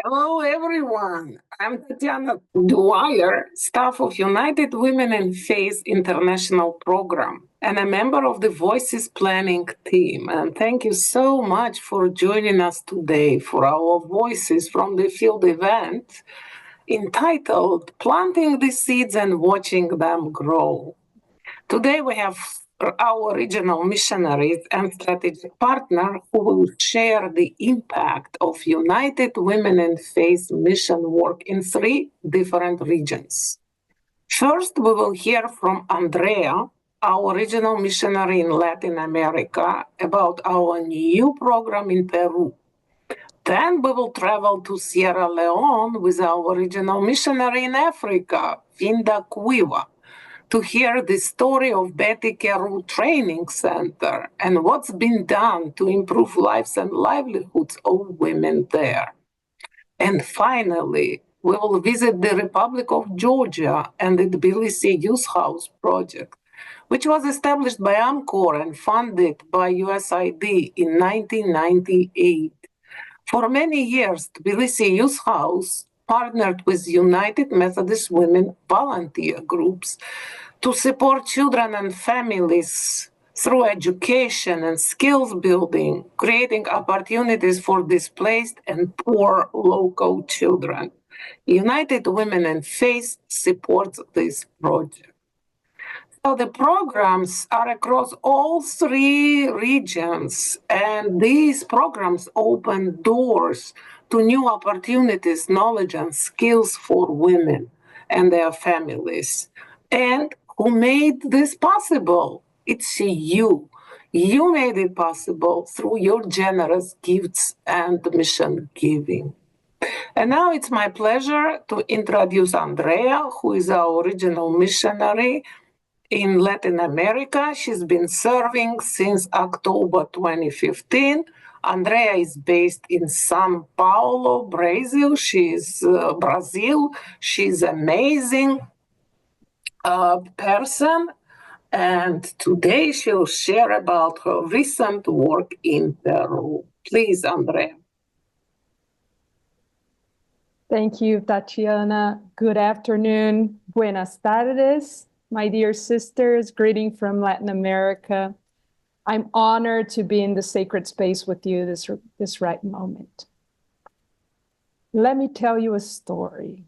Hello, everyone. I'm Tatiana Dwyer, staff of United Women in Faith International Program, and a member of the Voices Planning team. And thank you so much for joining us today for our Voices from the Field event entitled Planting the Seeds and Watching Them Grow. Today we have our regional missionaries and strategic partner who will share the impact of United Women in Faith mission work in 3 different regions. First, we will hear from Andrea, our regional missionary in Latin America, about our new program in Peru. Then we will travel to Sierra Leone with our regional missionary in Africa, Finda Quiwa, to hear the story of Betty Peru Training Center and what's been done to improve lives and livelihoods of women there. And finally, we will visit the Republic of Georgia and the Tbilisi Youth House project, which was established by AMCOR and funded by USAID in 1998. For many years, Tbilisi Youth House partnered with United Methodist Women volunteer groups to support children and families through education and skills building, creating opportunities for displaced and poor local children. United Women in Faith supports this project. So the programs are across all 3 regions, and these programs open doors to new opportunities, knowledge, and skills for women and their families. And who made this possible? It's you. You made it possible through your generous gifts and mission giving. And now it's my pleasure to introduce Andrea, who is our regional missionary in Latin America. She's been serving since October 2015. Andrea is based in São Paulo, Brazil. She's amazing person. And today she'll share about her recent work in Peru. Please, Andrea. Thank you, Tatiana. Good afternoon. Buenas tardes. My dear sisters, greeting from Latin America. I'm honored to be in the sacred space with you this right moment. Let me tell you a story.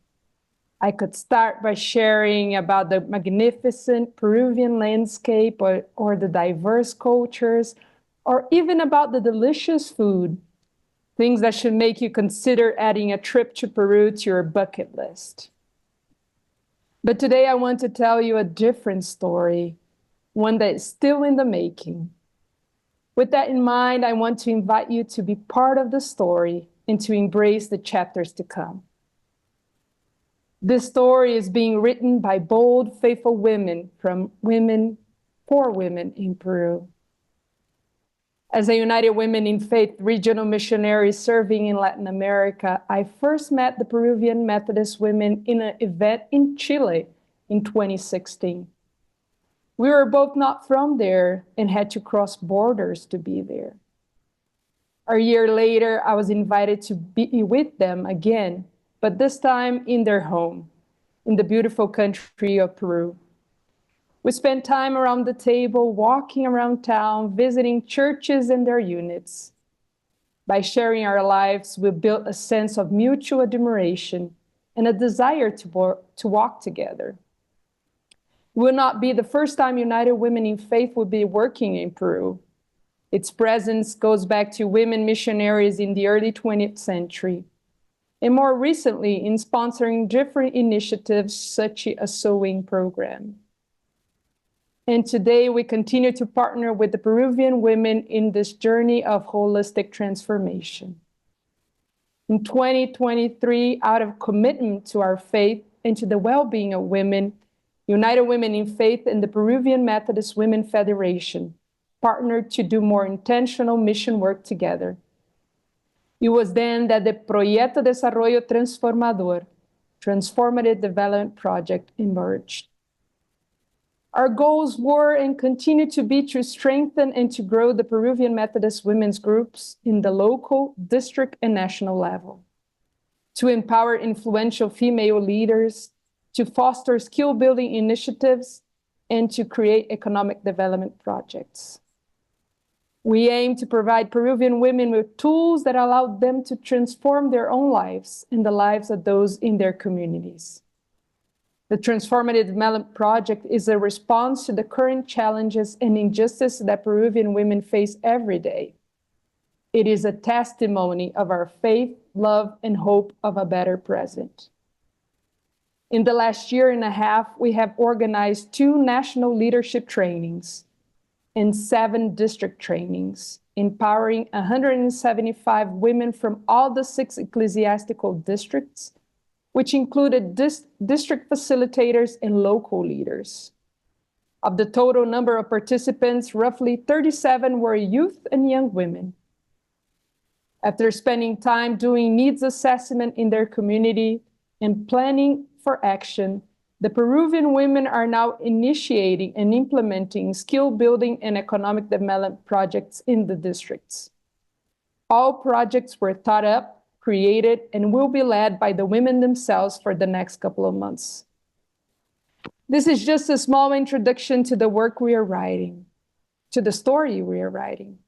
I could start by sharing about the magnificent Peruvian landscape or the diverse cultures, or even about the delicious food, things that should make you consider adding a trip to Peru to your bucket list. But today I want to tell you a different story, one that is still in the making. With that in mind, I want to invite you to be part of the story and to embrace the chapters to come. This story is being written by bold, faithful women from Women for Women in Peru. As a United Women in Faith regional missionary serving in Latin America, I first met the Peruvian Methodist women in an event in Chile in 2016. We were both not from there and had to cross borders to be there. A year later, I was invited to be with them again, but this time in their home, in the beautiful country of Peru. We spent time around the table, walking around town, visiting churches and their units. By sharing our lives, we built a sense of mutual admiration and a desire to walk together. It will not be the first time United Women in Faith will be working in Peru. Its presence goes back to women missionaries in the early 20th century, and more recently in sponsoring different initiatives such as a sewing program. And today we continue to partner with the Peruvian women in this journey of holistic transformation. In 2023, out of commitment to our faith and to the well-being of women, United Women in Faith and the Peruvian Methodist Women Federation partnered to do more intentional mission work together. It was then that the Proyecto Desarrollo Transformador, Transformative Development Project, emerged. Our goals were and continue to be to strengthen and to grow the Peruvian Methodist women's groups in the local, district, and national level, to empower influential female leaders, to foster skill-building initiatives, and to create economic development projects. We aim to provide Peruvian women with tools that allow them to transform their own lives and the lives of those in their communities. The Transformative Development Project is a response to the current challenges and injustice that Peruvian women face every day. It is a testimony of our faith, love, and hope of a better present. In the last year and a half, we have organized 2 national leadership trainings and 7 district trainings, empowering 175 women from all the 6 ecclesiastical districts, which included district facilitators and local leaders. Of the total number of participants, roughly 37 were youth and young women. After spending time doing needs assessment in their community and planning for action, the Peruvian women are now initiating and implementing skill building and economic development projects in the districts. All projects were thought up, created, and will be led by the women themselves for the next couple of months. This is just a small introduction to the work we are writing, to the story we are writing.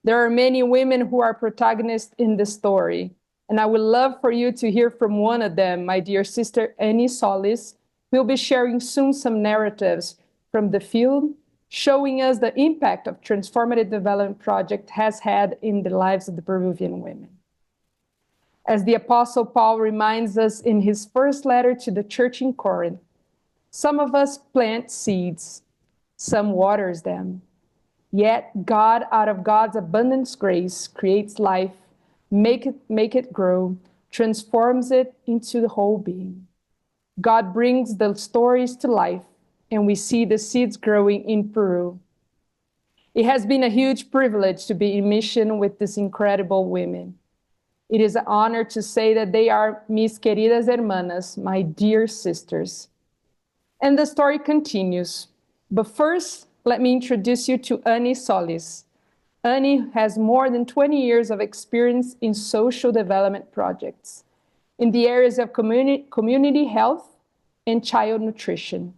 There are many women who are protagonists in this story, and I would love for you to hear from one of them, my dear sister Annie Solis, who will be sharing soon some narratives from the field, showing us the impact of Transformative Development Project has had in the lives of the Peruvian women. As the Apostle Paul reminds us in his first letter to the church in Corinth, some of us plant seeds, some waters them. Yet God, out of God's abundant grace, creates life, make it grow, transforms it into the whole being. God brings the stories to life, and we see the seeds growing in Peru. It has been a huge privilege to be in mission with these incredible women. It is an honor to say that they are mis queridas hermanas, my dear sisters. And the story continues. But first, let me introduce you to Annie Solis. Annie has more than 20 years of experience in social development projects in the areas of community health and child nutrition,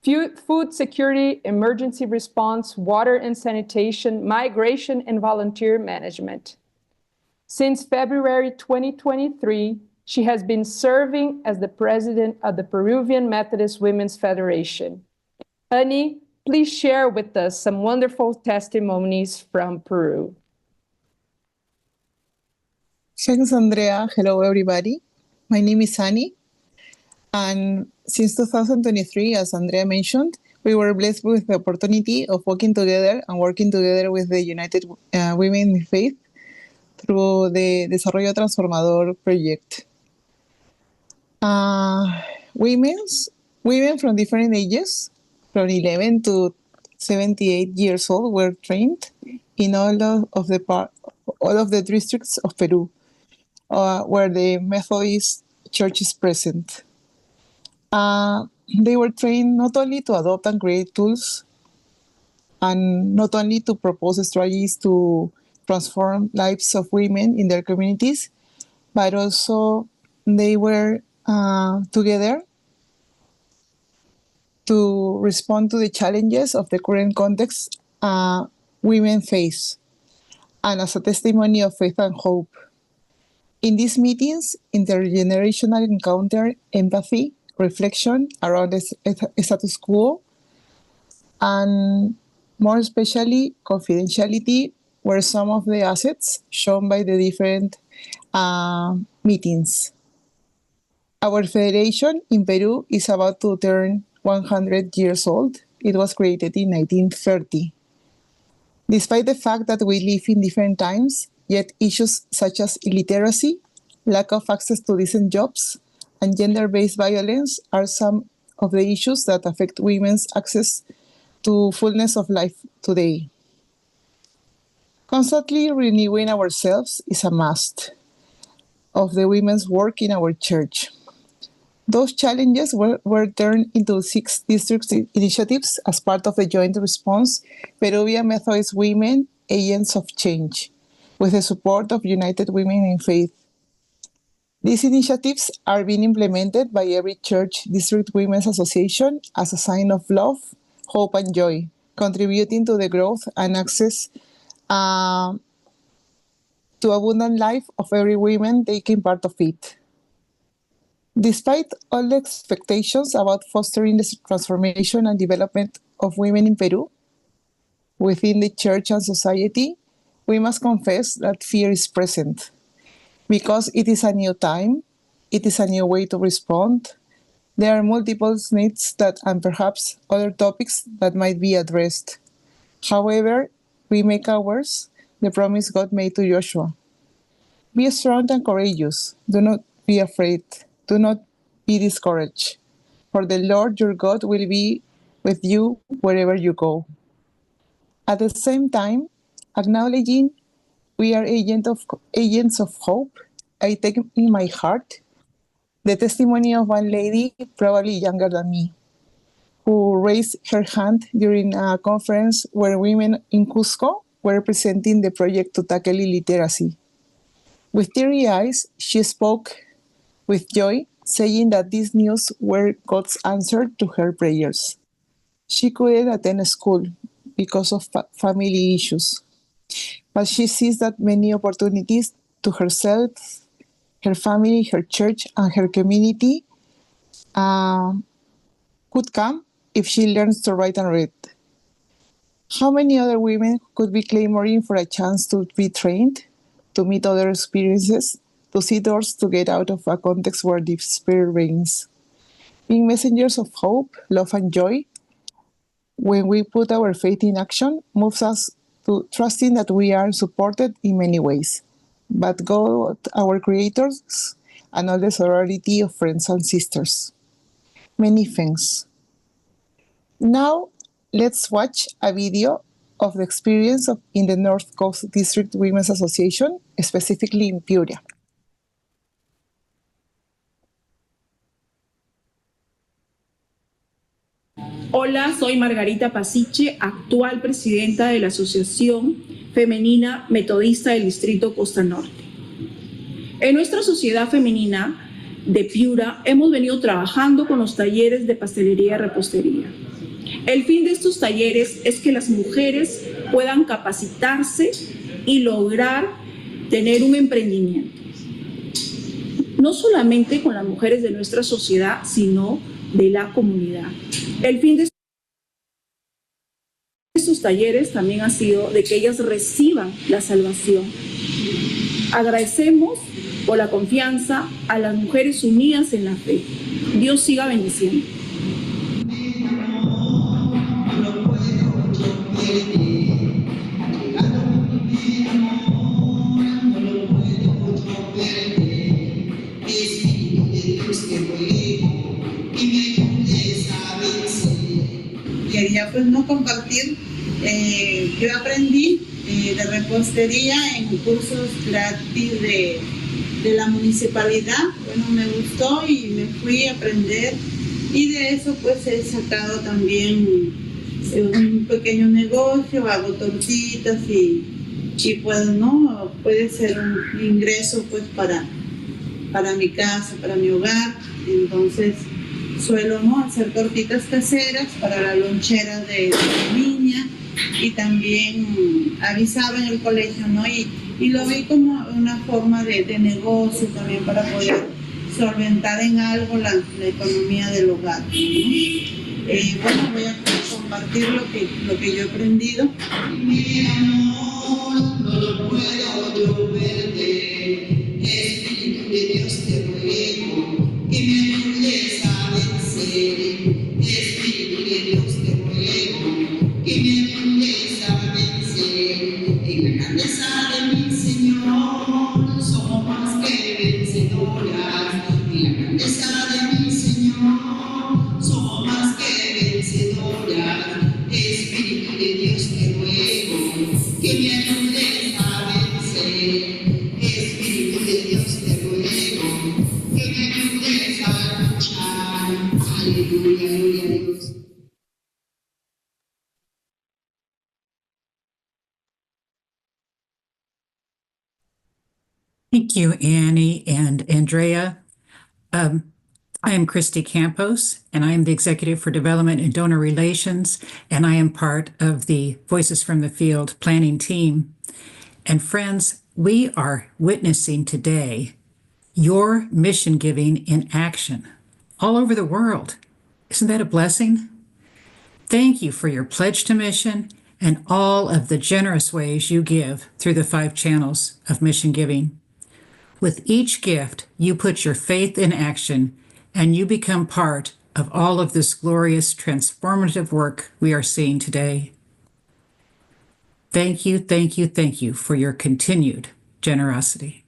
food security, emergency response, water and sanitation, migration, and volunteer management. Since February 2023, she has been serving as the president of the Peruvian Methodist Women's Federation. Annie, please share with us some wonderful testimonies from Peru. Thanks, Andrea. Hello, everybody. My name is Annie. And since 2023, as Andrea mentioned, we were blessed with the opportunity of working together with the United Women in Faith through the Desarrollo Transformador project. Women from different ages, from 11 to 78 years old, were trained in all of the districts of Peru, where the Methodist Church is present. They were trained not only to adopt and create tools, and not only to propose strategies to transform lives of women in their communities, but also they were together to respond to the challenges of the current context women face, and as a testimony of faith and hope. In these meetings, intergenerational encounter, empathy, reflection around the status quo, and more especially confidentiality were some of the assets shown by the different meetings. Our federation in Peru is about to turn 100 years old. It was created in 1930. Despite the fact that we live in different times, yet issues such as illiteracy, lack of access to decent jobs, and gender-based violence are some of the issues that affect women's access to fullness of life today. Constantly renewing ourselves is a must of the women's work in our church. Those challenges were turned into 6 district initiatives as part of the joint response Peruvian Methodist Women Agents of Change, with the support of United Women in Faith. These initiatives are being implemented by every church district women's association as a sign of love, hope, and joy, contributing to the growth and access to abundant life of every woman taking part of it. Despite all the expectations about fostering the transformation and development of women in Peru, within the church and society, we must confess that fear is present because it is a new time, it is a new way to respond. There are multiple needs and perhaps other topics that might be addressed. However, we make ours the promise God made to Joshua. Be strong and courageous. Do not be afraid. Do not be discouraged. For the Lord your God will be with you wherever you go. At the same time, acknowledging we are agents of hope, I take in my heart the testimony of one lady, probably younger than me, who raised her hand during a conference where women in Cusco were presenting the project to tackle illiteracy. With teary eyes, she spoke with joy, saying that these news were God's answer to her prayers. She couldn't attend school because of family issues, but she sees that many opportunities to herself, her family, her church, and her community could come if she learns to write and read. How many other women could be clamoring for a chance to be trained, to meet other experiences, to see doors to get out of a context where despair reigns? Being messengers of hope, love, and joy, when we put our faith in action, moves us to trusting that we are supported in many ways. But God, our creators, and all the sorority of friends and sisters. Many thanks. Now, let's watch a video of the experience in the North Coast District Women's Association, specifically in Piura. Hola, soy Margarita Pasiche, actual presidenta de la Asociación Femenina Metodista del Distrito Costa Norte. En nuestra sociedad femenina de Piura hemos venido trabajando con los talleres de pastelería y repostería. El fin de estos talleres es que las mujeres puedan capacitarse y lograr tener un emprendimiento. No solamente con las mujeres de nuestra sociedad, sino de la comunidad. El fin de estos talleres también ha sido de que ellas reciban la salvación. Agradecemos por la confianza a las mujeres unidas en la fe. Dios siga bendiciendo. Quería pues no compartir, yo aprendí de repostería en cursos gratis de la municipalidad. Bueno, me gustó y me fui a aprender y de eso pues he sacado también un pequeño negocio, hago tortitas y pues no, puede ser un ingreso pues para mi casa, para mi hogar. Entonces suelo ¿no? hacer tortitas caseras para la lonchera de la niña y también avisaba en el colegio, ¿no? Y lo vi como una forma de negocio también para poder solventar en algo la economía del hogar, ¿no? Bueno, voy a compartir lo que yo he aprendido. Mi amor, no lo puedo yo perder, Espíritu de Dios te ruego, que me ayudes a vencer, Espíritu de Dios te ruego, que me ayudes a vencer, en la grandeza de mi Señor, somos más que vencedoras, en la grandeza de mi Señor, somos más que vencedoras, Espíritu de Dios te ruego, que me ayudes a vencer, Espíritu de Dios te ruego, que me ayudes a luchar. Aleluya, gloria a Dios. Thank you, Annie and Andrea. I am Christy Campos, and I am the Executive for Development and Donor Relations, and I am part of the Voices from the Field planning team. And friends, we are witnessing today your mission giving in action all over the world. Isn't that a blessing? Thank you for your pledge to mission and all of the generous ways you give through the 5 channels of mission giving. With each gift, you put your faith in action and you become part of all of this glorious transformative work we are seeing today. Thank you, thank you, thank you for your continued generosity.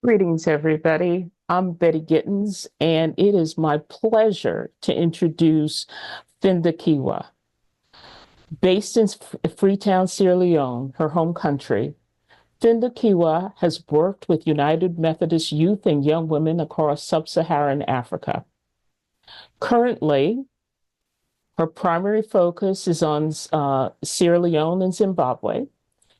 Greetings, everybody. I'm Betty Gittens, and it is my pleasure to introduce Finda Quiwa. Based in Freetown, Sierra Leone, her home country, Finda Quiwa has worked with United Methodist youth and young women across sub-Saharan Africa. Currently, her primary focus is on Sierra Leone and Zimbabwe.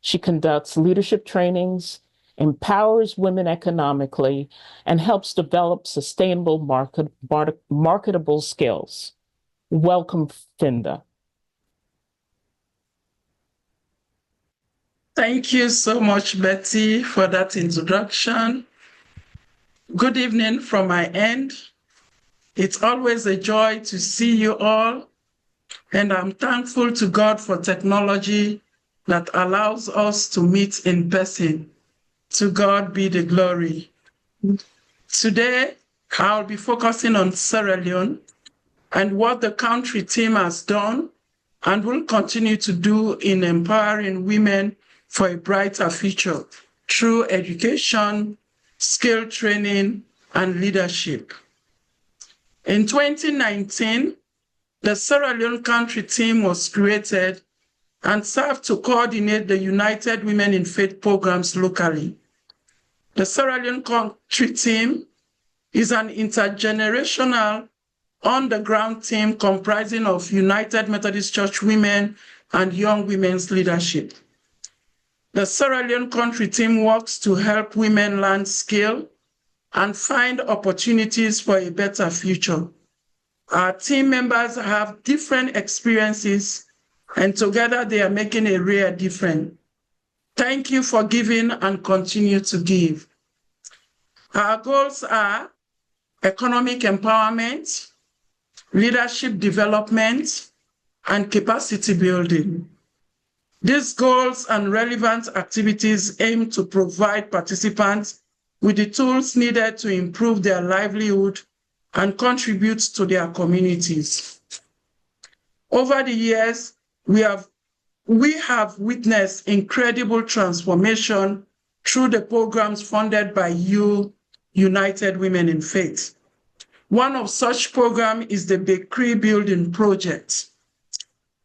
She conducts leadership trainings, empowers women economically, and helps develop sustainable marketable skills. Welcome, Finda. Thank you so much, Betty, for that introduction. Good evening from my end. It's always a joy to see you all, and I'm thankful to God for technology that allows us to meet in person. To God be the glory. Today, I'll be focusing on Sierra Leone and what the country team has done and will continue to do in empowering women for a brighter future through education, skill training, and leadership. In 2019, the Sierra Leone country team was created and served to coordinate the United Women in Faith programs locally. The Sierra Leone country team is an intergenerational on-the-ground team comprising of United Methodist Church women and young women's leadership. The Sierra Leone country team works to help women learn skill and find opportunities for a better future. Our team members have different experiences, and together they are making a real difference. Thank you for giving and continue to give. Our goals are economic empowerment, leadership development, and capacity building. These goals and relevant activities aim to provide participants with the tools needed to improve their livelihood and contribute to their communities. Over the years, we have witnessed incredible transformation through the programs funded by you, United Women in Faith. One of such programs is the Bakery Building Project.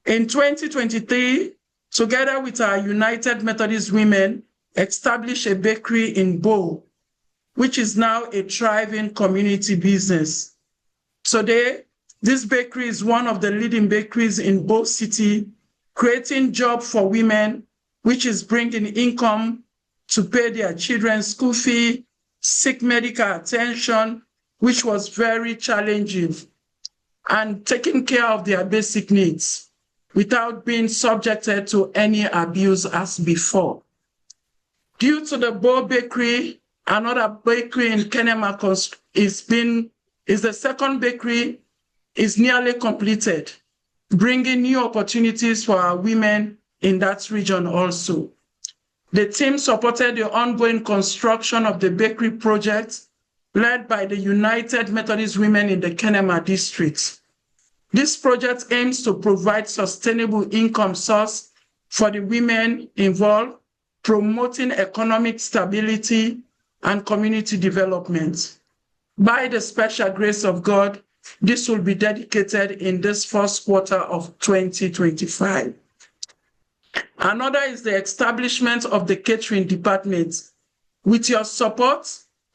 In 2023, together with our United Methodist Women, established a bakery in Bo, which is now a thriving community business. Today, this bakery is one of the leading bakeries in Bo City, creating jobs for women, which is bringing income to pay their children's school fee, seek medical attention, which was very challenging, and taking care of their basic needs without being subjected to any abuse as before. Due to the Bo Bakery, another bakery in Kenema is the second bakery is nearly completed, bringing new opportunities for our women in that region also. The team supported the ongoing construction of the bakery project led by the United Methodist Women in the Kenema district. This project aims to provide sustainable income source for the women involved, promoting economic stability and community development. By the special grace of God, this will be dedicated in this first quarter of 2025. Another is the establishment of the catering department. With your support,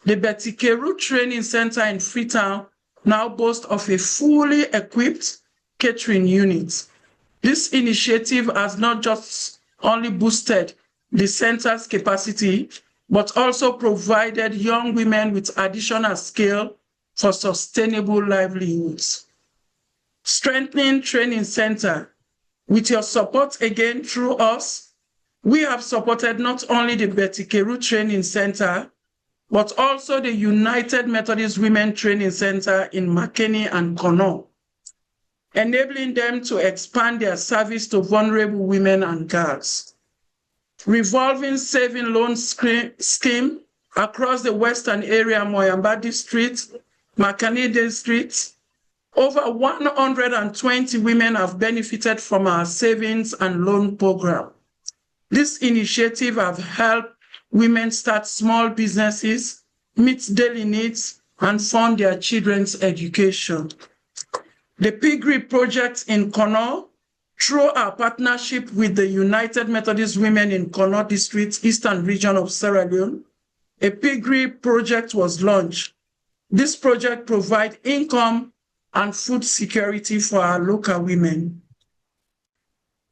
the Betty Keru Training Center in Freetown now boast of a fully equipped catering unit. This initiative has not just only boosted the center's capacity, but also provided young women with additional skill for sustainable livelihoods. Strengthening Training Center. With your support again through us, we have supported not only the Betty Keru Training Center, but also the United Methodist Women Training Center in Makeni and Kono, enabling them to expand their service to vulnerable women and girls. Revolving saving loan scheme across the western area, Moyamba District, Makeni District. Over 120 women have benefited from our savings and loan program. This initiative has helped women start small businesses, meet daily needs, and fund their children's education. The Piggery Project in Kono, through our partnership with the United Methodist Women in Kono District, Eastern Region of Sierra Leone, a piggery project was launched. This project provides income and food security for our local women.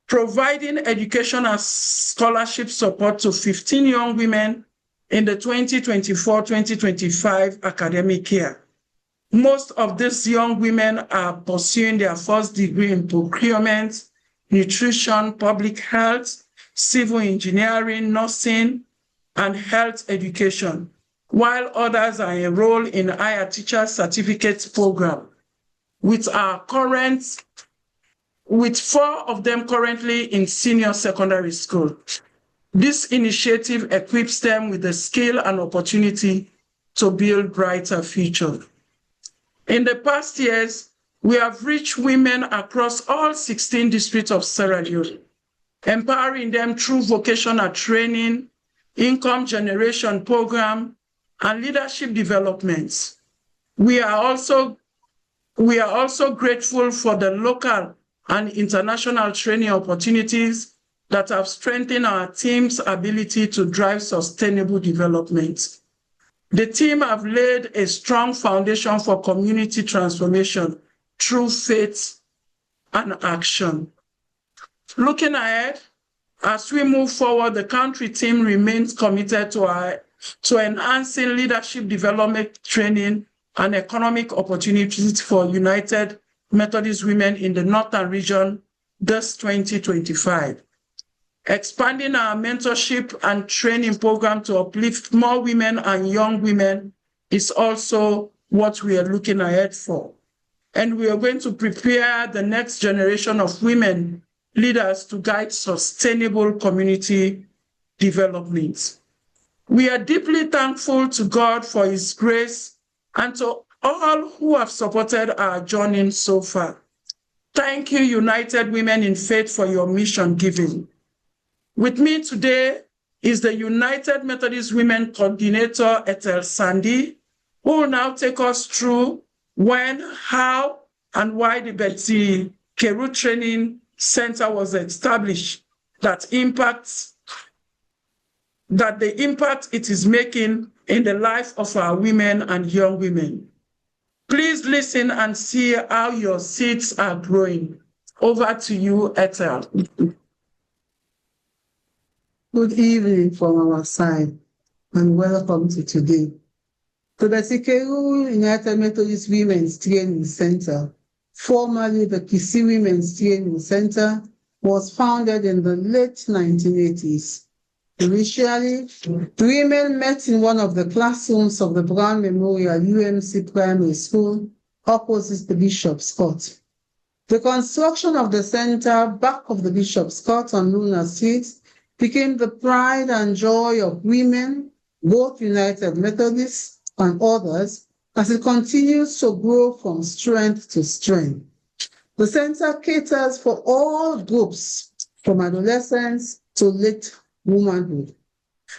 Providing education and scholarship support to 15 young women in the 2024-2025 academic year. Most of these young women are pursuing their first degree in procurement, nutrition, public health, civil engineering, nursing, and health education, while others are enrolled in higher teacher certificate program, with 4 of them currently in senior secondary school. This initiative equips them with the skill and opportunity to build brighter future. In the past years, we have reached women across all 16 districts of Sierra Leone, empowering them through vocational training, income generation program, and leadership developments. We are also grateful for the local and international training opportunities that have strengthened our team's ability to drive sustainable development. The team have laid a strong foundation for community transformation through faith and action. Looking ahead, as we move forward, the country team remains committed to enhancing leadership development training and economic opportunities for United Methodist Women in the Northern Region this 2025. Expanding our mentorship and training program to uplift more women and young women is also what we are looking ahead for. And we are going to prepare the next generation of women leaders to guide sustainable community development. We are deeply thankful to God for His grace and to all who have supported our journey so far. Thank you, United Women in Faith, for your mission giving. With me today is the United Methodist Women Coordinator, Ethel Sandy, who will now take us through when, how, and why the Betty Keru Training Center was established, the impact it is making in the life of our women and young women. Please listen and see how your seeds are growing. Over to you, Ethel. Good evening from our side, and welcome to today. The Betty Keru United Methodist Women's Training Center, formerly the Kisi Women's Training Center, was founded in the late 1980s. Initially, women met in one of the classrooms of the Brown Memorial UMC Primary School opposite the Bishop's Court. The construction of the center back of the Bishop's Court on Luna Street became the pride and joy of women, both United Methodists and others, as it continues to grow from strength to strength. The center caters for all groups, from adolescents to late womanhood.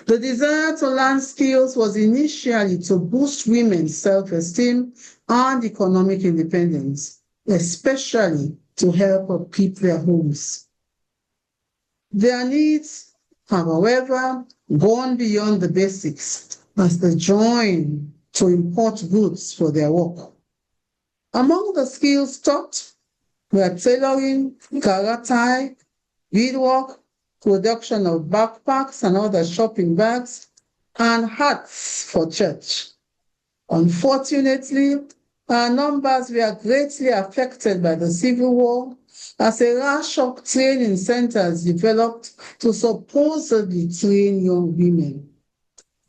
The desire to learn skills was initially to boost women's self-esteem and economic independence, especially to help upkeep their homes. Their needs have, however, gone beyond the basics as they join to import goods for their work. Among the skills taught were tailoring, karate, beadwork, production of backpacks and other shopping bags, and hats for church. Unfortunately, our numbers were greatly affected by the Civil War as a rash of training centers developed to supposedly train young women.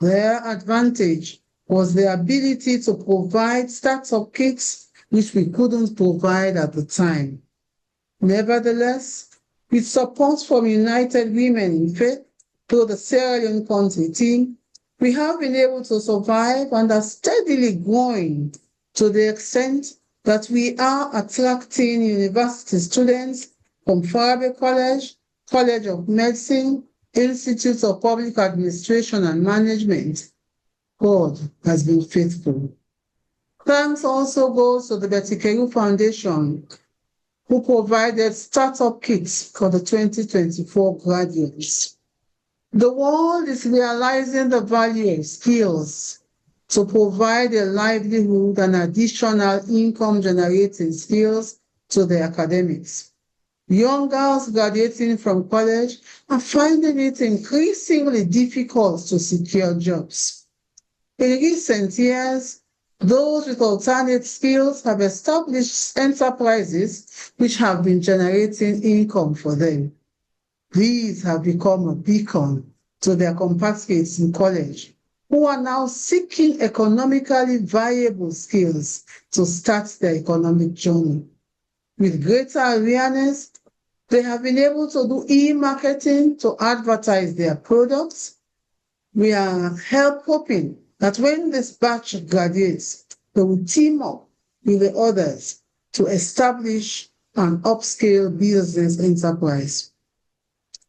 Their advantage was the ability to provide startup kits which we couldn't provide at the time. Nevertheless, with support from United Women in Faith through the Sierra Leone country team, we have been able to survive and are steadily growing to the extent that we are attracting university students from Farabe College, College of Medicine, Institute of Public Administration and Management. God has been faithful. Thanks also goes to the Betty Keru Foundation, who provided startup kits for the 2024 graduates. The world is realizing the value of skills to provide a livelihood and additional income-generating skills to the academics. Young girls graduating from college are finding it increasingly difficult to secure jobs. In recent years, those with alternate skills have established enterprises which have been generating income for them. These have become a beacon to their compatriots in college, who are now seeking economically viable skills to start their economic journey. With greater awareness, they have been able to do e-marketing to advertise their products. We are hoping that when this batch graduates, they will team up with the others to establish an upscale business enterprise.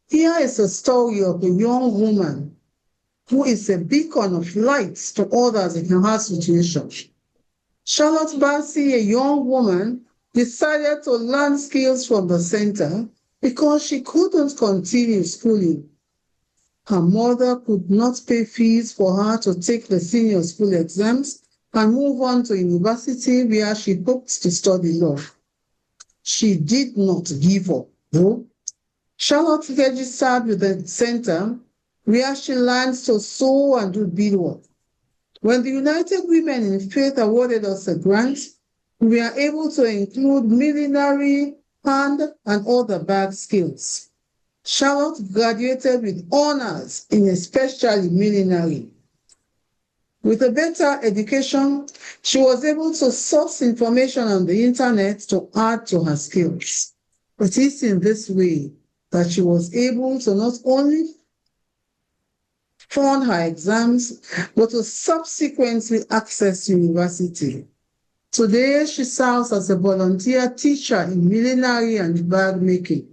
Here is a story of a young woman who is a beacon of light to others in her situation. Charlotte Bassi, a young woman, decided to learn skills from the center because she couldn't continue schooling. Her mother could not pay fees for her to take the senior school exams and move on to university where she hoped to study law. She did not give up, though. Charlotte registered with the center where she learned to sew and do beadwork. When the United Women in Faith awarded us a grant, we were able to include millinery, hand, and other bag skills. Charlotte graduated with honors in especially millinery. With a better education, she was able to source information on the internet to add to her skills. It is in this way that she was able to not only fund her exams, but to subsequently access university. Today, she serves as a volunteer teacher in millinery and bag making.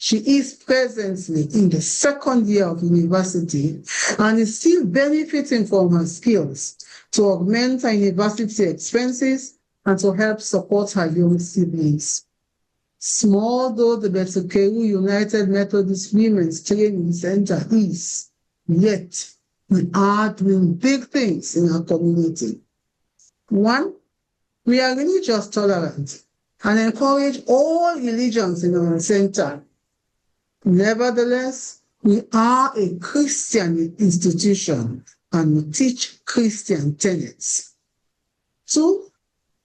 She is presently in the second year of university and is still benefiting from her skills to augment her university expenses and to help support her young siblings. Small though the Betty Keru United Methodist Women's Training Center is, yet we are doing big things in our community. One, we are religious tolerant and encourage all religions in our center. Nevertheless, we are a Christian institution and we teach Christian tenets. Two,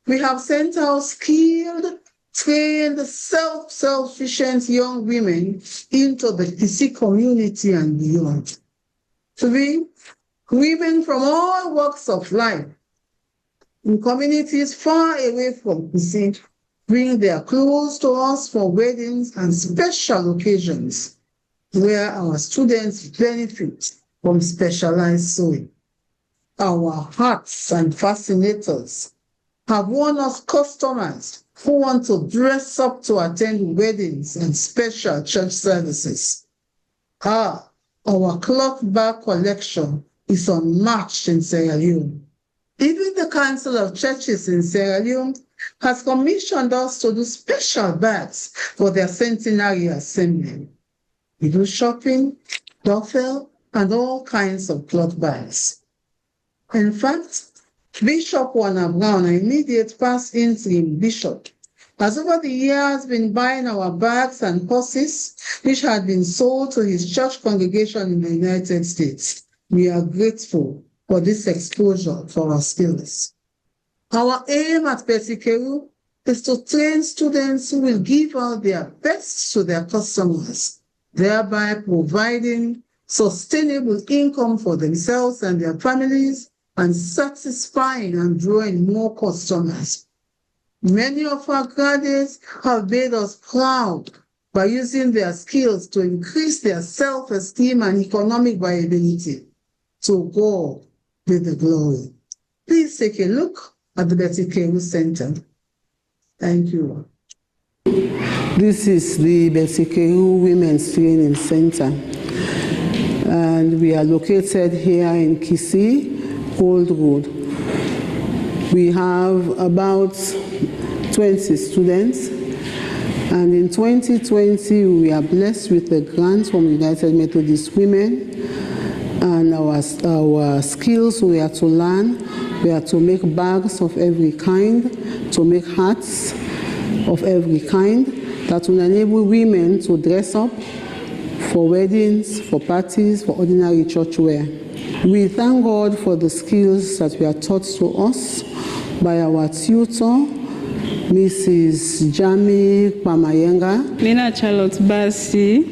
we have sent out skilled, trained, self-sufficient young women into the DC community and beyond. Three, women from all walks of life in communities far away from DC bring their clothes to us for weddings and special occasions where our students benefit from specialized sewing. Our hats and fascinators have won us customers who want to dress up to attend weddings and special church services. Our cloth bag collection is unmatched in Sierra Leone. Even the Council of Churches in Sierra Leone has commissioned us to do special bags for their centenary assembly. We do shopping, duffel, and all kinds of cloth bags. In fact, Bishop Wana Brown, an immediate past interim bishop, has over the years been buying our bags and horses, which had been sold to his church congregation in the United States. We are grateful for this exposure for our skills. Our aim at Petikeru is to train students who will give out their best to their customers, thereby providing sustainable income for themselves and their families and satisfying and drawing more customers. Many of our graduates have made us proud by using their skills to increase their self-esteem and economic viability. To God be the glory. Please take a look at the Petikeru Center. Thank you. This is the Petikeru Women's Training Center, and we are located here in Kisii, Old Road. We have about 20 students, and in 2020 we are blessed with a grant from United Methodist Women, and our skills we are to learn. We are to make bags of every kind, to make hats of every kind that will enable women to dress up for weddings, for parties, for ordinary church wear. We thank God for the skills that were taught to us by our tutor, Mrs. Jami Pamayenga. Mina Charlotte Basi,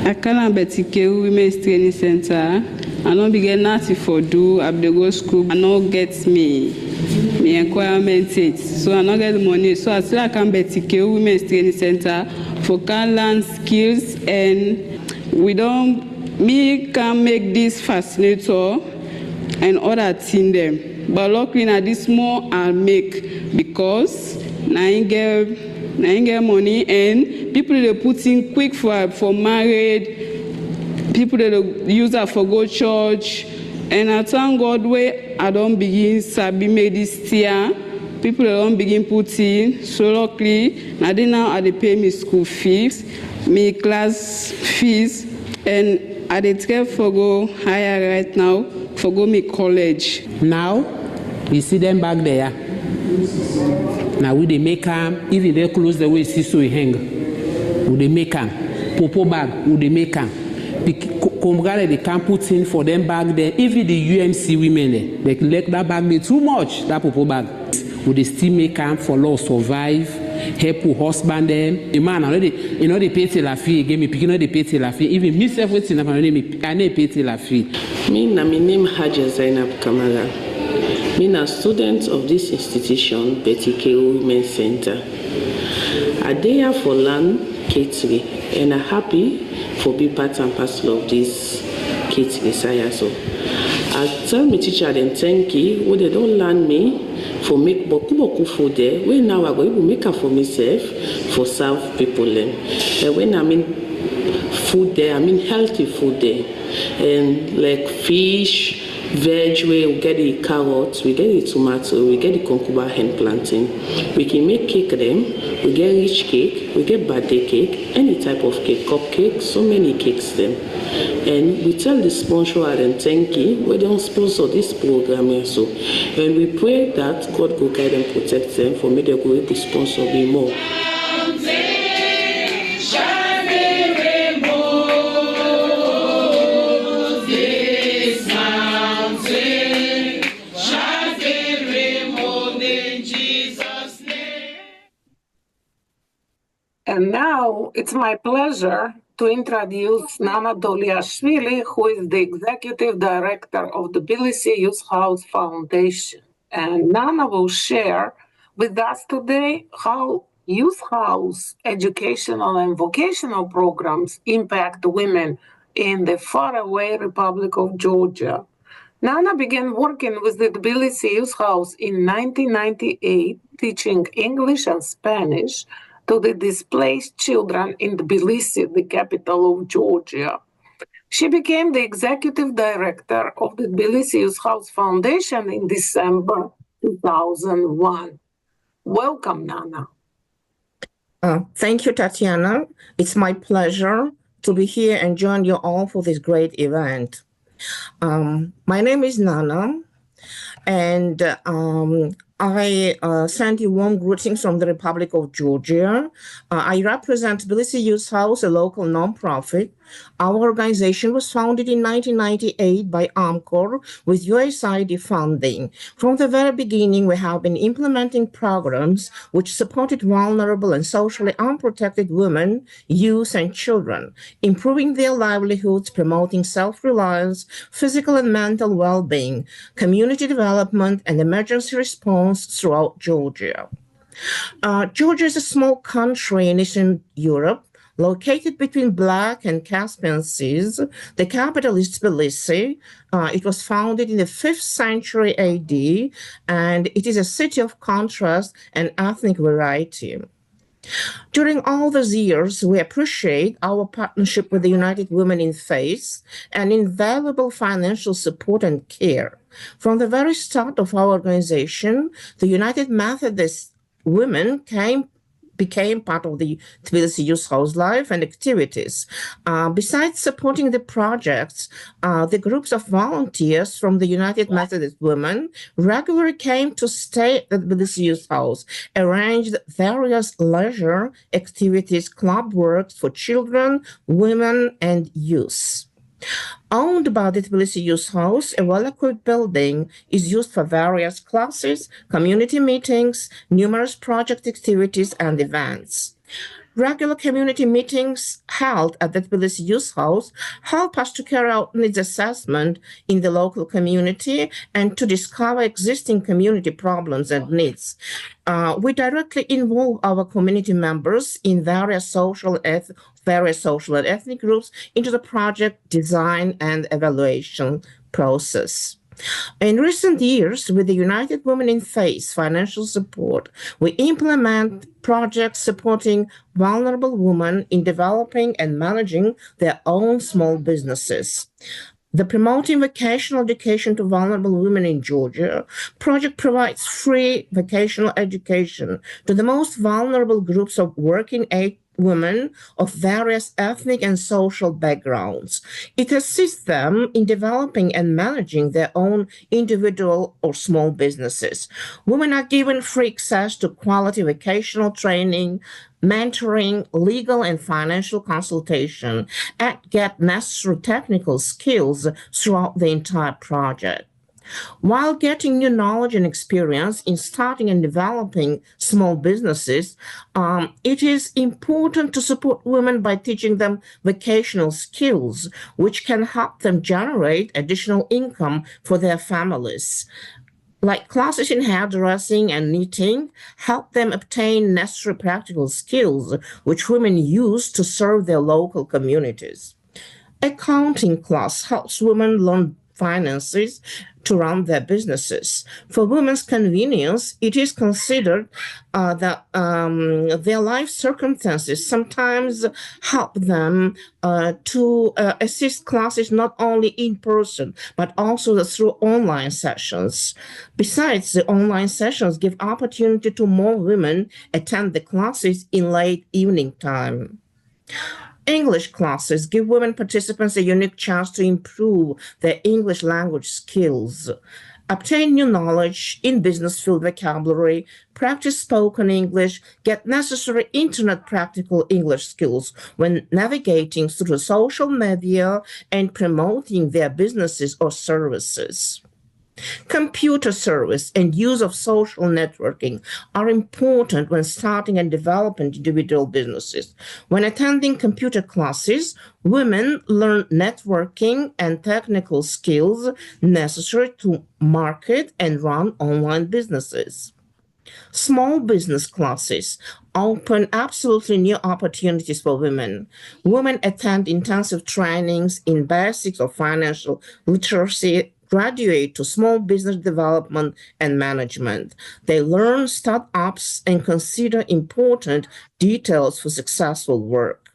Akala Petikeru Women's Training Center. I don't begin nothing for do. I go school. I don't get me requirement it. So I don't get the money. So I still can Petikeru Women's Training Center for can learn skills, and me can make this fascinator and other thing them. But luckily now this more I'll make because I get money, and people they put in quick for married. People that use that for go church, and I thank God where I don't begin sabi make this year. People that don't begin put in. So luckily, now I pay me school fees, me class fees, and I try for go higher right now for go me college. Now we see them back there. Now we they make them, even they close the way see so we hang. We they make them popo bag. We they make them. They can't put in for them back there. Even the UMC women, they let that bag be too much, that popo bag. Would they still make camp for law survive, help with husband them? The man already, they pay till la fee, again, me picking they pay till la fee. Even me everything, I need pay till la fee. Me na my name Haja Zainab Kamala. Me a student of this institution, Petikeru Women's Center. I there for learn catering, and I'm happy for being part and parcel of this catering science. So I tell my teacher then thank you, when they don't learn me for make boku food there, when now I go able make it for myself for serve people them. And when I mean food there, I mean healthy food there, and like fish, veg, we get the carrots, we get the tomato, we get the cucumber and plantain. We can make cake them, we get rich cake, we get birthday cake, any type of cake, cupcake, so many cakes them. And we tell the sponsor and thank you, we don't sponsor this program here so. And we pray that God will guide and protect them for me to go able to sponsor me more. And now it's my pleasure to introduce Nana Doliashvili, who is the Executive Director of the Tbilisi Youth House Foundation. And Nana will share with us today how Youth House educational and vocational programs impact women in the faraway Republic of Georgia. Nana began working with the Tbilisi Youth House in 1998, teaching English and Spanish to the displaced children in Tbilisi, the capital of Georgia. She became the executive director of the Tbilisi Youth House Foundation in December 2001. Welcome, Nana. Thank you, Tatiana. It's my pleasure to be here and join you all for this great event. My name is Nana, And I send you warm greetings from the Republic of Georgia. I represent Tbilisi Youth House, a local nonprofit. Our organization was founded in 1998 by AMCOR with USAID funding. From the very beginning, we have been implementing programs which supported vulnerable and socially unprotected women, youth, and children, improving their livelihoods, promoting self-reliance, physical and mental well-being, community development, and emergency response throughout Georgia. Georgia is a small country in Eastern Europe, located between Black and Caspian Seas. The capital is Tbilisi. It was founded in the 5th century AD, and it is a city of contrast and ethnic variety. During all these years, we appreciate our partnership with the United Women in Faith and invaluable financial support and care. From the very start of our organization, the United Methodist Women became part of the Tbilisi Youth House life and activities. Besides supporting the projects, the groups of volunteers from the United Methodist Women regularly came to stay at the Tbilisi Youth House, arranged various leisure activities, club works for children, women, and youth. Owned by the Tbilisi Youth House, a well-equipped building is used for various classes, community meetings, numerous project activities, and events. Regular community meetings held at the Tbilisi Youth House help us to carry out needs assessment in the local community and to discover existing community problems and needs. We directly involve our community members in various social and ethnic groups into the project design and evaluation process. In recent years, with the United Women in Faith financial support, we implement projects supporting vulnerable women in developing and managing their own small businesses. The Promoting Vocational Education to Vulnerable Women in Georgia project provides free vocational education to the most vulnerable groups of working-age women of various ethnic and social backgrounds. It assists them in developing and managing their own individual or small businesses. Women are given free access to quality vocational training, mentoring, legal and financial consultation, and get necessary technical skills throughout the entire project. While getting new knowledge and experience in starting and developing small businesses, it is important to support women by teaching them vocational skills, which can help them generate additional income for their families. Like classes in hairdressing and knitting, help them obtain necessary practical skills which women use to serve their local communities. Accounting class helps women learn finances to run their businesses. For women's convenience, it is considered that their life circumstances sometimes help them to assist classes not only in person, but also through online sessions. Besides, the online sessions give opportunity to more women attend the classes in late evening time. English classes give women participants a unique chance to improve their English language skills, obtain new knowledge in business field vocabulary, practice spoken English, get necessary internet practical English skills when navigating through social media and promoting their businesses or services. Computer service and use of social networking are important when starting and developing individual businesses. When attending computer classes, women learn networking and technical skills necessary to market and run online businesses. Small business classes open absolutely new opportunities for women. Women attend intensive trainings in basics of financial literacy, graduate to small business development and management. They learn startups and consider important details for successful work.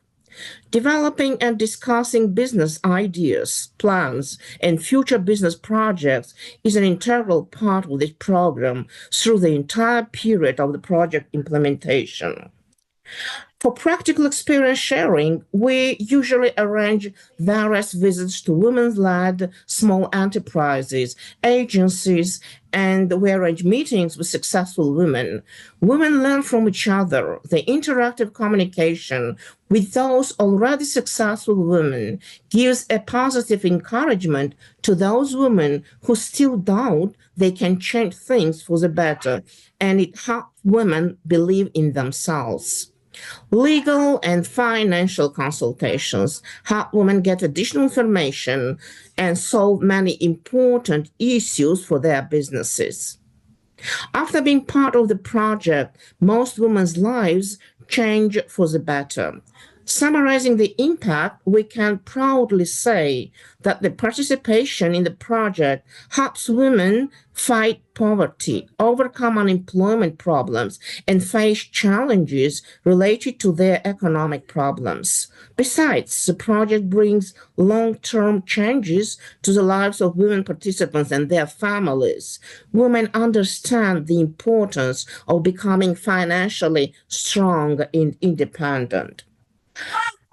Developing and discussing business ideas, plans, and future business projects is an integral part of this program through the entire period of the project implementation. For practical experience sharing, we usually arrange various visits to women-led small enterprises, agencies, and we arrange meetings with successful women. Women learn from each other. The interactive communication with those already successful women gives a positive encouragement to those women who still doubt they can change things for the better, and it helps women believe in themselves. Legal and financial consultations help women get additional information and solve many important issues for their businesses. After being part of the project, most women's lives change for the better. Summarizing the impact, we can proudly say that the participation in the project helps women fight poverty, overcome unemployment problems, and face challenges related to their economic problems. Besides, the project brings long-term changes to the lives of women participants and their families. Women understand the importance of becoming financially strong and independent.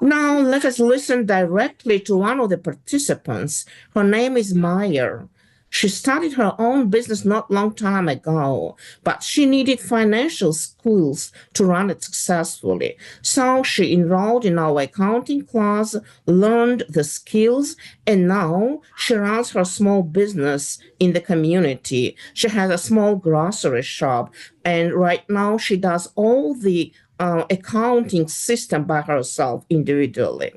Now, let us listen directly to one of the participants. Her name is Maya. She started her own business not long time ago, but she needed financial skills to run it successfully. So she enrolled in our accounting class, learned the skills, and now she runs her small business in the community. She has a small grocery shop, and right now she does all the accounting system by herself individually.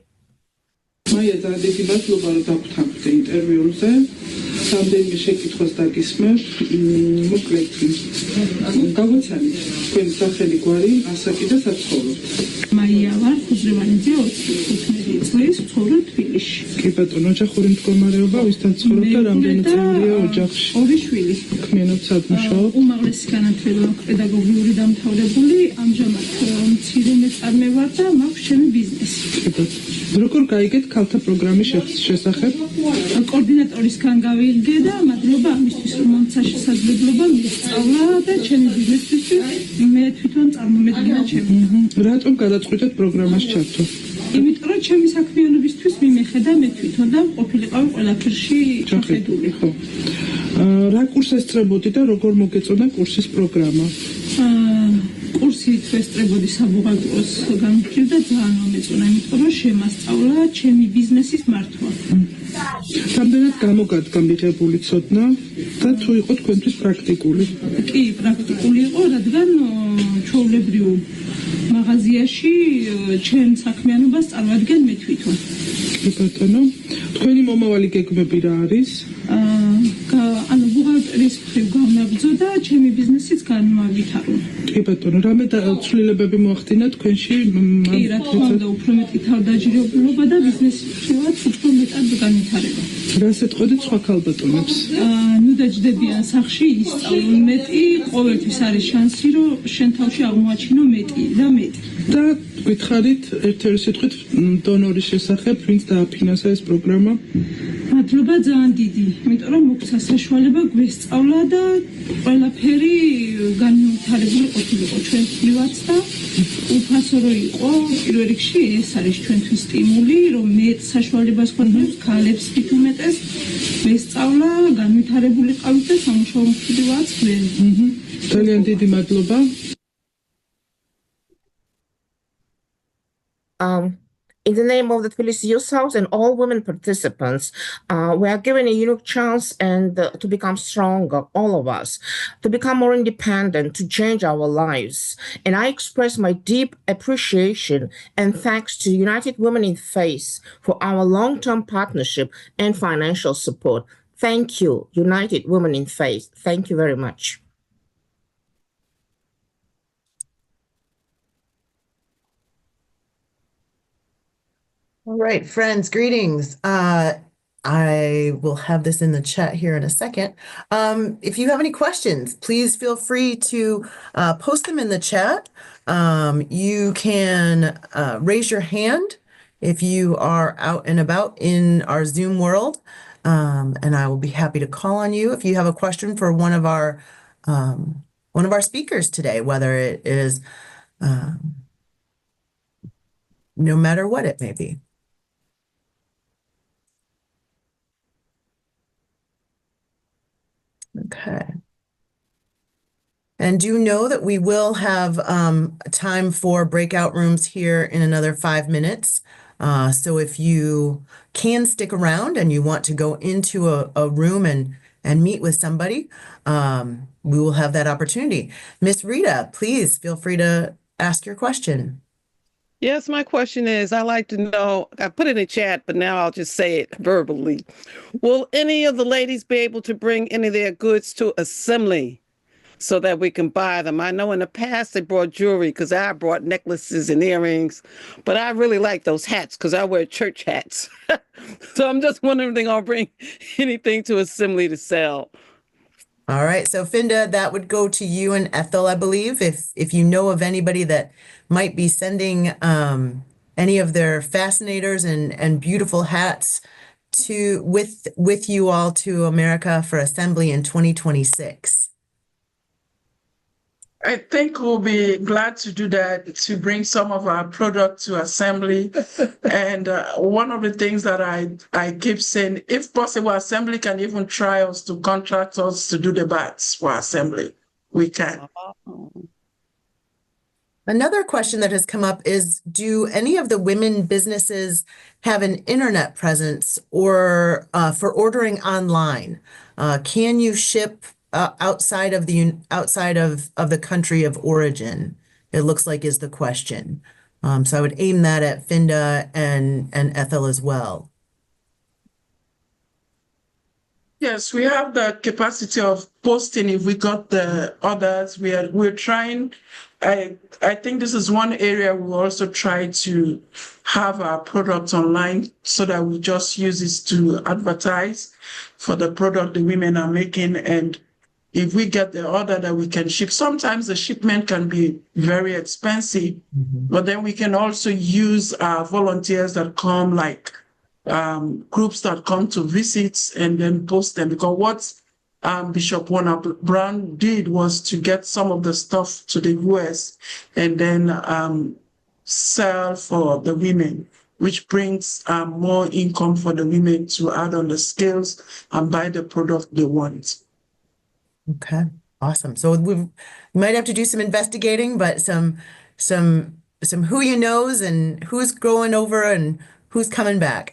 მაია დადებიდან გლობალურ დაგვთანხმდე ინტერვიუზე რამდენიმე შეკითხვას დაგისმევ მოკლედ გავაცანით თქვენი სახელი გვარი ასაკი და საცხოვრებთ მაია ვარ ხუზრევანიძე 25 წლის ვცხოვრობ თბილისში კი ბატონო ოჯახური მდგომარეობა ვისთან ცხოვრობ და რამდენი წევრია ოჯახში ორი შვილი ქმნილებთ სადმუშაობ უმაღლესი განათლება პედაგოგიური დამთავრებული ამჟამად მცირე მეწარმე ვარ და მაქვს ჩემი ბიზნესი როგორ გაიგეთ ქალთა პროგრამის შესახებ? კოორდინატორისგან გავიგე და მადლობა ამისთვის, რომ მომცა შესაძლებლობა მისწავლა და ჩემი ბიზნესისთვის მე თვითონ წარმომედგინა ჩემი. რატომ გადაწყვიტეთ პროგრამაში ჩართო? იმიტომ რომ ჩემი საქმიანობისთვის მიმეხედა მე თვითონ და ყოფილიყავი ყველაფერში შეხედული. რა კურსს ესწრებოდი და როგორ მოგეწონა კურსის პროგრამა? კურსით ვესწრებოდი საბუღალტეროს განმტკივ და ძალიან მომეწონა, იმიტომ რომ შემასწავლა ჩემი ბიზნესის მართვა. რამდენად გამოგადგა მიღებული ცოდნა და თუ იყო თქვენთვის პრაქტიკული? კი, პრაქტიკული იყო, რადგან ჩვეულებრივ მაღაზიაში ჩემ საქმიანობას წარმოადგენ მე თვითონ. კი ბატონო, თქვენი მომავალი გეგმები რა არის? ანუ ბუღალტერის მხრივ გამნაბრძო და ჩემი ბიზნესიც განმავითარო. კი ბატონო, რამე ცვლილებები მოახდინა თქვენში? კი, რა თქმა უნდა, უფრო მეტი თავდაჯერებულობა და ბიზნესის მხრივაც უფრო მეტად განვითარება. რას ეტყოდით სხვა ქალბატონებს? ნუ დაჯდებიან სახში ისწავლონ მეტი, ყოველთვის არის შანსი, რომ შენ თავში აღმოაჩინო მეტი და მეტი. და გითხარით ერთ-ერთი სიტყვით დონორის შესახებ, ვინც დააფინანსა ეს პროგრამა? მადლობა ძალიან დიდი, იმიტომ რომ მოგცა საშუალება გვესწავლა და ყველაფერი განვითარებული ყოფილიყო ჩვენთვისაც და უფასო რო იყო, პირველ რიგში ეს არის ჩვენთვის სტიმული, რომ მეტ საშუალებას გვაქვს ქალებს თვით უმეტეს ვესწავლა, განვითარებული ყავით და სამუშაო მშვიდობაც გვენ. ძალიან დიდი მადლობა. In the name of the Tbilisi Youth House and all women participants, we are given a unique chance and to become stronger, all of us, to become more independent, to change our lives. And I express my deep appreciation and thanks to United Women in Faith for our long-term partnership and financial support. Thank you, United Women in Faith. Thank you very much. All right, friends, greetings. I will have this in the chat here in a second. If you have any questions, please feel free to post them in the chat. You can raise your hand if you are out and about in our Zoom world, and I will be happy to call on you if you have a question for one of our speakers today, whether it is no matter what it may be. Okay. And do know that we will have time for breakout rooms here in another 5 minutes. So if you can stick around and you want to go into a room and meet with somebody, we will have that opportunity. Miss Rita, please feel free to ask your question. Yes, my question is, I like to know, I put it in the chat, but now I'll just say it verbally. Will any of the ladies be able to bring any of their goods to assembly so that we can buy them? I know in the past they brought jewelry because I brought necklaces and earrings, but I really like those hats because I wear church hats. So I'm just wondering if they're going to bring anything to assembly to sell. All right, so Finda, that would go to you and Ethel, I believe, if you know of anybody that might be sending any of their fascinators and beautiful hats to with you all to America for assembly in 2026. I think we'll be glad to do that, to bring some of our product to assembly. And one of the things that I keep saying, if possible, assembly can even try us to contract us to do the bats for assembly. We can. Another question that has come up is, do any of the women businesses have an internet presence or for ordering online? Can you ship outside of the country of origin? It looks like is the question. So I would aim that at Finda and Ethel as well. Yes, we have the capacity of posting if we got the orders. We're trying. I think this is one area we also try to have our product online so that we just use it to advertise for the product the women are making. And if we get the order that we can ship, sometimes the shipment can be very expensive, but then we can also use our volunteers that come, like groups that come to visit and then post them. Because what Bishop Warner Brown did was to get some of the stuff to the US and then sell for the women, which brings more income for the women to add on the scales and buy the product they want. Okay, awesome. So we might have to do some investigating, but some who you knows and who's going over and who's coming back.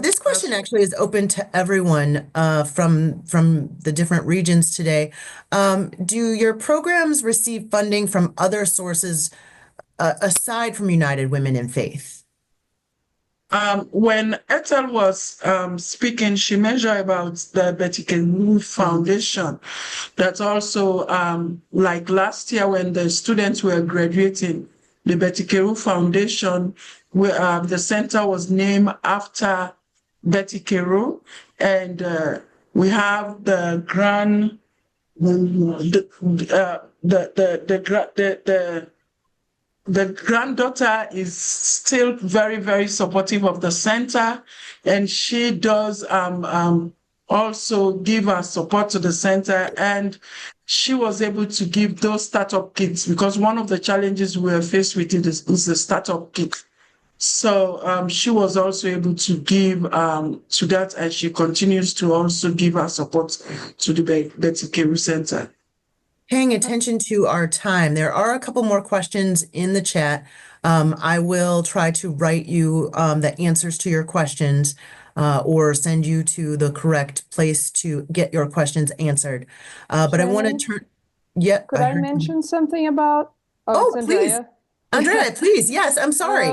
This question actually is open to everyone from the different regions today. Do your programs receive funding from other sources aside from United Women in Faith? When Ethel was speaking, she mentioned about the Betty Keru Foundation. That's also like last year when the students were graduating, the Betty Keru Foundation, where the center was named after Betty Keru, and we have the granddaughter is still very, very supportive of the center, and she does also give her support to the center, and she was able to give those startup kits because one of the challenges we are faced with is the startup kit. So she was also able to give to that, and she continues to also give her support to the Betty Keru Center. Paying attention to our time, there are a couple more questions in the chat. I will try to write you the answers to your questions or send you to the correct place to get your questions answered. But I want to turn. Yeah. Could I mention something about? Oh, please. Andrea, please. Yes, I'm sorry.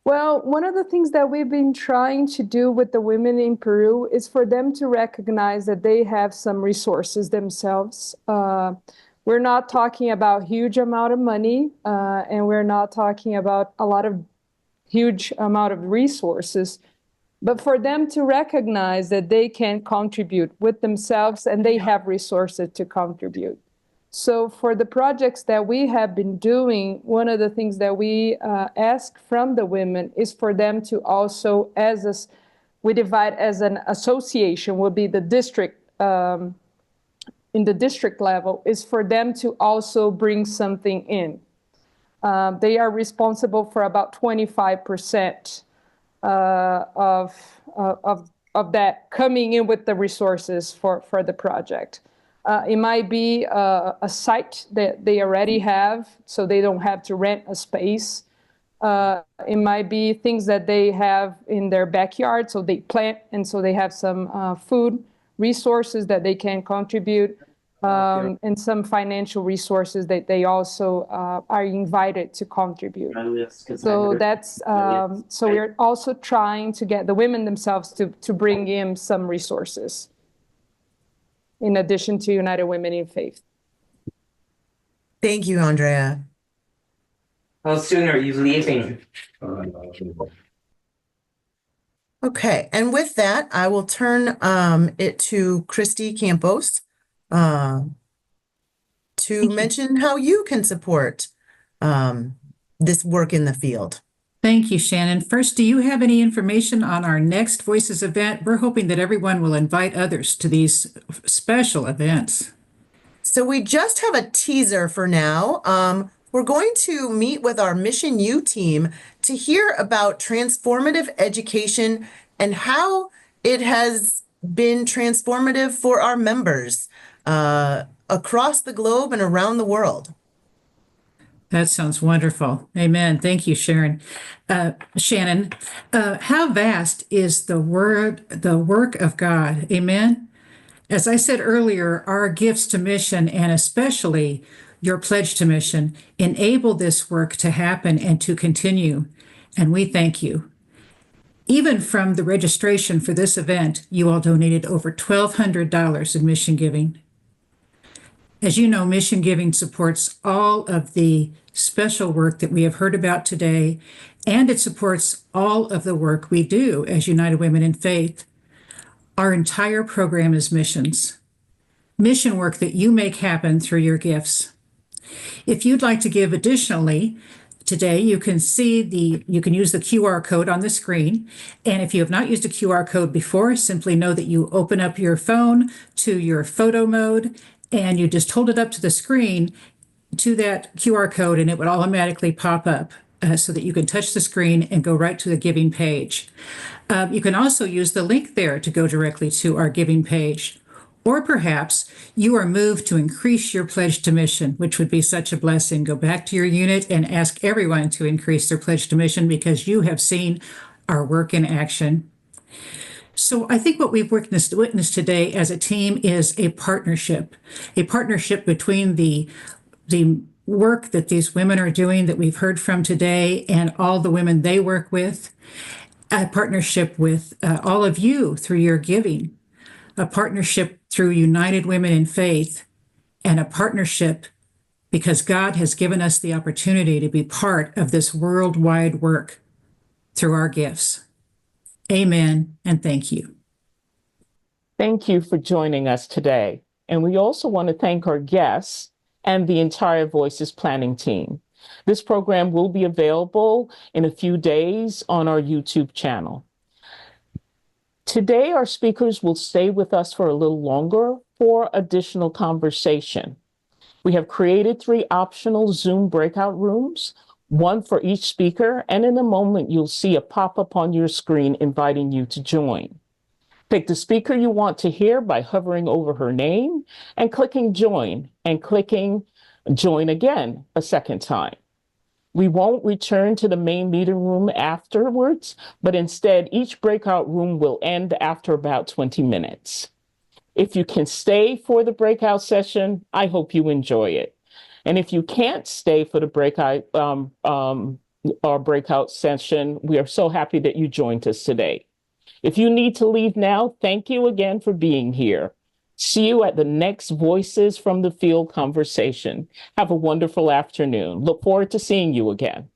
Well, one of the things that we've been trying to do with the women in Peru is for them to recognize that they have some resources themselves. We're not talking about huge amount of money, and we're not talking about a lot of huge amount of resources, but for them to recognize that they can contribute with themselves and they have resources to contribute. So for the projects that we have been doing, one of the things that we ask from the women is for them to also, we divide as an association, will be the district, in the district level, is for them to also bring something in. They are responsible for about 25% of that coming in with the resources for the project. It might be a site that they already have, so they don't have to rent a space. It might be things that they have in their backyard, so they plant, and so they have some food resources that they can contribute, and some financial resources that they also are invited to contribute. So that's so we're also trying to get the women themselves to bring in some resources, in addition to United Women in Faith. Thank you, Andrea. How soon are you leaving? Okay, and with that, I will turn it to Christy Campos to mention how you can support this work in the field. Thank you, Shannon. First, do you have any information on our next Voices event? We're hoping that everyone will invite others to these special events. So we just have a teaser for now. We're going to meet with our Mission U team to hear about transformative education and how it has been transformative for our members across the globe and around the world. That sounds wonderful. Amen. Thank you, Shannon. How vast is the work of God? Amen. As I said earlier, our gifts to mission, and especially your pledge to mission, enable this work to happen and to continue. And we thank you. Even from the registration for this event, you all donated over $1,200 in mission giving. As you know, mission giving supports all of the special work that we have heard about today, and it supports all of the work we do as United Women in Faith. Our entire program is missions, mission work that you make happen through your gifts. If you'd like to give additionally, today you can use the QR code on the screen. And if you have not used a QR code before, simply know that you open up your phone to your photo mode and you just hold it up to the screen to that QR code, and it would automatically pop up so that you can touch the screen and go right to the giving page. You can also use the link there to go directly to our giving page. Or perhaps you are moved to increase your pledge to mission, which would be such a blessing. Go back to your unit and ask everyone to increase their pledge to mission because you have seen our work in action. So I think what we've witnessed today as a team is a partnership between the work that these women are doing that we've heard from today and all the women they work with, a partnership with all of you through your giving, a partnership through United Women in Faith, and a partnership because God has given us the opportunity to be part of this worldwide work through our gifts. Amen, and thank you. Thank you for joining us today. And we also want to thank our guests and the entire Voices planning team. This program will be available in a few days on our YouTube channel. Today, our speakers will stay with us for a little longer for additional conversation. We have created 3 optional Zoom breakout rooms, one for each speaker, and in a moment, you'll see a pop-up on your screen inviting you to join. Pick the speaker you want to hear by hovering over her name and clicking join and clicking join again a second time. We won't return to the main meeting room afterwards, but instead each breakout room will end after about 20 minutes. If you can stay for the breakout session, I hope you enjoy it. And if you can't stay for the breakout session, we are so happy that you joined us today. If you need to leave now, thank you again for being here. See you at the next Voices from the Field conversation. Have a wonderful afternoon. Look forward to seeing you again.